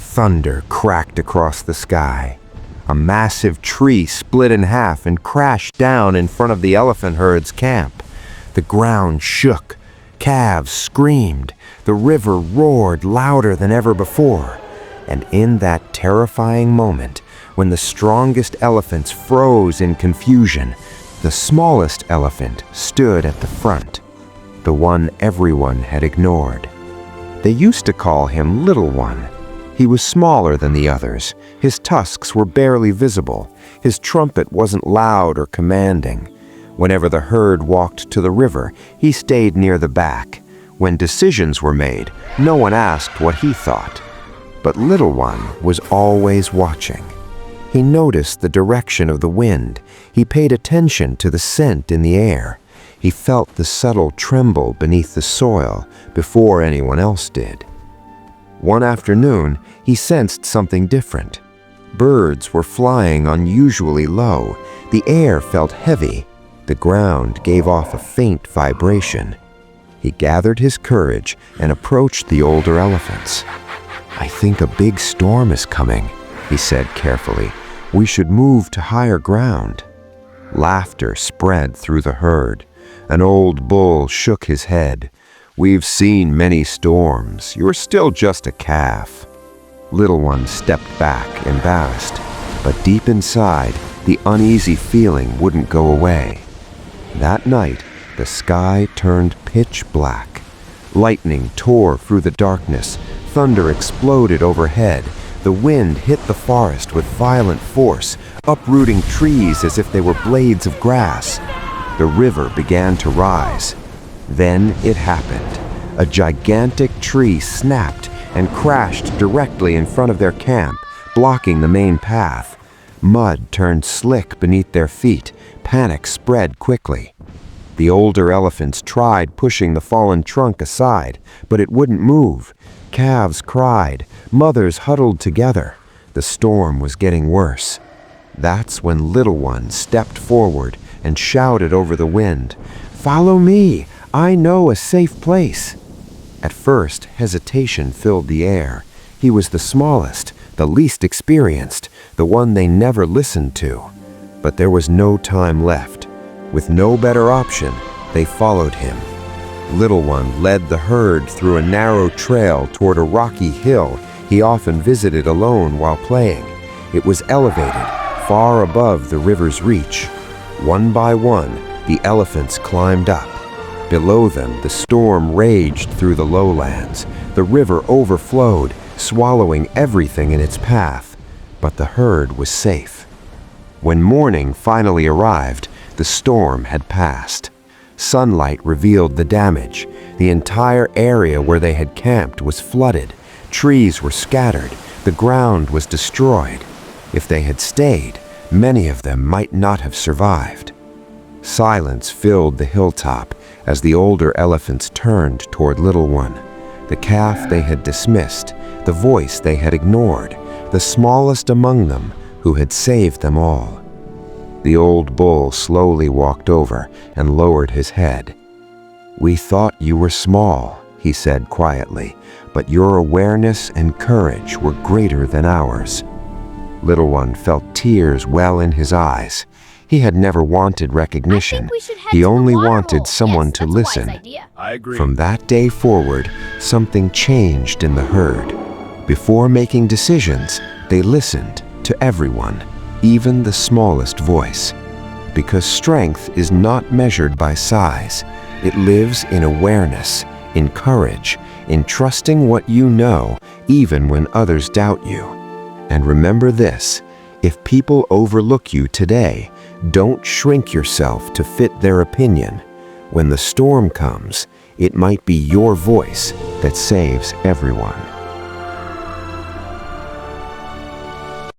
Thunder cracked across the sky. A massive tree split in half and crashed down in front of the elephant herd's camp. The ground shook. Calves screamed. The river roared louder than ever before. And in that terrifying moment, when the strongest elephants froze in confusion, the smallest elephant stood at the front, the one everyone had ignored. They used to call him Little One. He was smaller than the others. His tusks were barely visible. His trumpet wasn't loud or commanding. Whenever the herd walked to the river, he stayed near the back. When decisions were made, no one asked what he thought. But Little One was always watching. He noticed the direction of the wind. He paid attention to the scent in the air. He felt the subtle tremble beneath the soil before anyone else did. One afternoon, he sensed something different. Birds were flying unusually low. The air felt heavy. The ground gave off a faint vibration. He gathered his courage and approached the older elephants. "I think a big storm is coming," he said carefully. "We should move to higher ground." Laughter spread through the herd. An old bull shook his head. "We've seen many storms. You're still just a calf." Little One stepped back, embarrassed, but deep inside, the uneasy feeling wouldn't go away. That night, the sky turned pitch black. Lightning tore through the darkness. Thunder exploded overhead. The wind hit the forest with violent force, uprooting trees as if they were blades of grass. The river began to rise. Then it happened. A gigantic tree snapped and crashed directly in front of their camp, blocking the main path. Mud turned slick beneath their feet. Panic spread quickly. The older elephants tried pushing the fallen trunk aside, but it wouldn't move. Calves cried. Mothers huddled together. The storm was getting worse. That's when Little One stepped forward and shouted over the wind, "Follow me! I know a safe place." At first, hesitation filled the air. He was the smallest, the least experienced, the one they never listened to. But there was no time left. With no better option, they followed him. Little One led the herd through a narrow trail toward a rocky hill he often visited alone while playing. It was elevated, far above the river's reach. One by one, the elephants climbed up. Below them, the storm raged through the lowlands. The river overflowed, swallowing everything in its path. But the herd was safe. When morning finally arrived, the storm had passed. Sunlight revealed the damage. The entire area where they had camped was flooded. Trees were scattered. The ground was destroyed. If they had stayed, many of them might not have survived. Silence filled the hilltop as the older elephants turned toward Little One. The calf they had dismissed, the voice they had ignored, the smallest among them who had saved them all. The old bull slowly walked over and lowered his head. "We thought you were small," he said quietly, "but your awareness and courage were greater than ours." Little One felt tears well in his eyes. He had never wanted recognition. He only wanted someone to listen. I agree. From that day forward, something changed in the herd. Before making decisions, they listened to everyone, even the smallest voice. Because strength is not measured by size. It lives in awareness, in courage, in trusting what you know, even when others doubt you. And remember this, if people overlook you today, don't shrink yourself to fit their opinion. When the storm comes, it might be your voice that saves everyone.